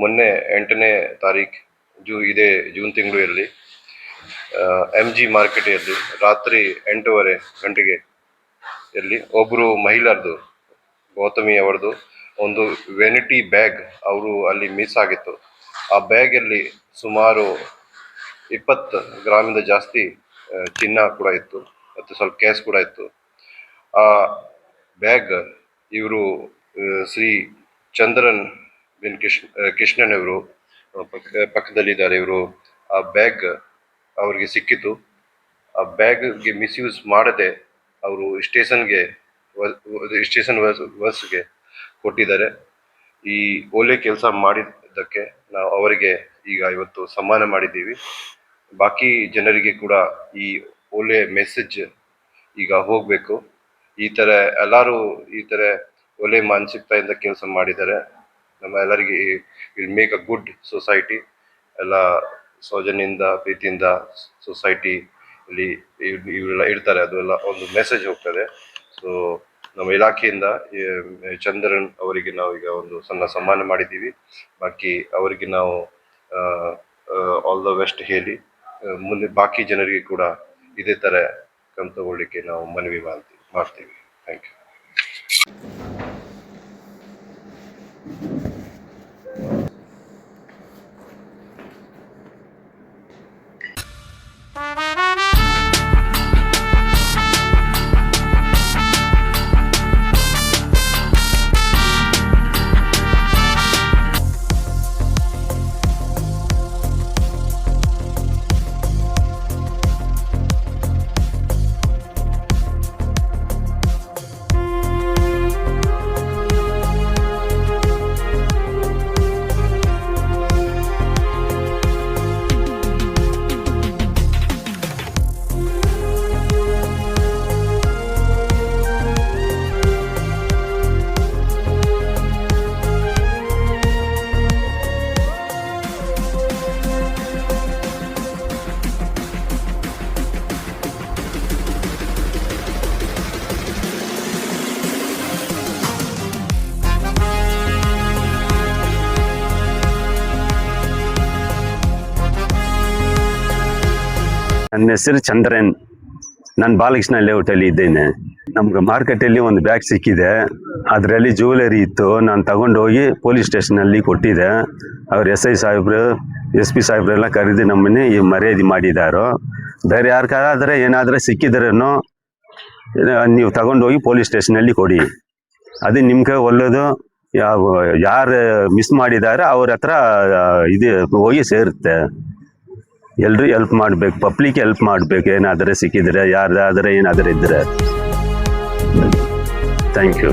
ಮೊನ್ನೆ 8ನೇ ತಾರೀಕು ಇದೇ ಜೂನ್ ತಿಂಗಳಲ್ಲಿ MG ಮಾರ್ಕೆಟಲ್ಲಿ ರಾತ್ರಿ 8:30 ಗಂಟೆಗೆ ಒಬ್ಬರು ಮಹಿಳೆಯರದು ಗೌತಮಿ ಅವರದು ಒಂದು ವೆನಿಟಿ ಬ್ಯಾಗ್ ಅವರು ಅಲ್ಲಿ ಮಿಸ್ ಆಗಿತ್ತು. ಆ ಬ್ಯಾಗಲ್ಲಿ ಸುಮಾರು 20 ಗ್ರಾಮಿಂದ ಜಾಸ್ತಿ ಚಿನ್ನ ಕೂಡ ಇತ್ತು ಮತ್ತು ಸ್ವಲ್ಪ ಕ್ಯಾಶ್ ಕೂಡ ಇತ್ತು. ಆ ಬ್ಯಾಗ್ ಇವರು ಶ್ರೀ ಚಂದ್ರನ್ ಬಿನ್ ಕೃಷ್ಣನ್ ಇವರು ಪಕ್ಕದಲ್ಲಿದ್ದಾರೆ. ಇವರು ಆ ಬ್ಯಾಗ್ ಅವರಿಗೆ ಸಿಕ್ಕಿತು. ಆ ಬ್ಯಾಗ್ಗೆ ಮಿಸ್ಯೂಸ್ ಮಾಡದೆ ಅವರು ಸ್ಟೇಷನ್ ವರ್ಸ್ಗೆ ಕೊಟ್ಟಿದ್ದಾರೆ. ಈ ಒಳ್ಳೆ ಕೆಲಸ ಮಾಡಿದ್ದಕ್ಕೆ ನಾವು ಅವರಿಗೆ ಈಗ ಇವತ್ತು ಸನ್ಮಾನ ಮಾಡಿದ್ದೀವಿ. ಬಾಕಿ ಜನರಿಗೆ ಕೂಡ ಈ ಒಳ್ಳೆ ಮೆಸೇಜ್ ಈಗ ಹೋಗಬೇಕು. ಈ ಥರ ಎಲ್ಲರೂ ಈ ಥರ ಒಳ್ಳೆ ಮಾನಸಿಕತೆಯಿಂದ ಕೆಲಸ ಮಾಡಿದ್ದಾರೆ. ನಮ್ಮ ಎಲ್ಲರಿಗೆ will make a good society. ಎಲ್ಲ ಸೌಜನ್ಯದಿಂದ ಪ್ರೀತಿಯಿಂದ ಸೊಸೈಟಿ ಇಲ್ಲಿ ಇವರೆಲ್ಲ ಇರ್ತಾರೆ, ಅದು ಎಲ್ಲ ಒಂದು ಮೆಸೇಜ್ ಹೋಗ್ತದೆ. ಸೊ ನಮ್ಮ ಇಲಾಖೆಯಿಂದ ಚಂದ್ರನ್ ಅವರಿಗೆ ನಾವು ಈಗ ಒಂದು ಸಣ್ಣ ಸನ್ಮಾನ ಮಾಡಿದ್ದೀವಿ. ಬಾಕಿ ಅವರಿಗೆ ನಾವು ಆಲ್ ದ ಬೆಸ್ಟ್ ಹೇಳಿ ಮುಂದೆ ಬಾಕಿ ಜನರಿಗೆ ಕೂಡ ಇದೇ ಥರ ಕ್ರಮ ತಗೊಳ್ಳಿಕ್ಕೆ ನಾವು ಮನವಿ ಮಾಡ್ತೀವಿ. Thank you. ನನ್ನ ಹೆಸರು ಚಂದ್ರನ್. ನಾನು ಬಾಲಕೃಷ್ಣ ಲೇಔಟಲ್ಲಿ ಇದ್ದೇನೆ. ನಮ್ಗೆ ಮಾರ್ಕೆಟಲ್ಲಿ ಒಂದು ಬ್ಯಾಗ್ ಸಿಕ್ಕಿದೆ. ಅದರಲ್ಲಿ ಜ್ಯುವೆಲರಿ ಇತ್ತು. ನಾನು ತಗೊಂಡು ಹೋಗಿ ಪೊಲೀಸ್ ಸ್ಟೇಷನಲ್ಲಿ ಕೊಟ್ಟಿದ್ದೆ. ಅವ್ರು SI ಸಾಹೇಬ್ರು SP ಸಾಹೇಬ್ರೆಲ್ಲ ಕರೆದು ನಮ್ಮನ್ನೇ ಈ ಮರ್ಯಾದೆ ಮಾಡಿದ್ದಾರೋ. ಬೇರೆ ಯಾರಿಗಾದ್ರೆ ಏನಾದರೂ ಸಿಕ್ಕಿದ್ರೂ ನೀವು ತಗೊಂಡು ಹೋಗಿ ಪೊಲೀಸ್ ಸ್ಟೇಷನಲ್ಲಿ ಕೊಡಿ. ಅದು ನಿಮ್ಗೆ ಒಳ್ಳೆಯದು. ಯಾರು ಮಿಸ್ ಮಾಡಿದ್ದಾರೆ ಅವ್ರ ಹತ್ರ ಇದು ಹೋಗಿ ಸೇರುತ್ತೆ. ಎಲ್ಲರೂ ಹೆಲ್ಪ್ ಮಾಡಬೇಕು, ಪಬ್ಲಿಕ್ ಹೆಲ್ಪ್ ಮಾಡಬೇಕು. ಏನಾದರೆ ಸಿಕ್ಕಿದ್ರೆ, ಯಾರ್ದಾದರೆ ಏನಾದರೂ ಇದ್ದರೆ. Thank you.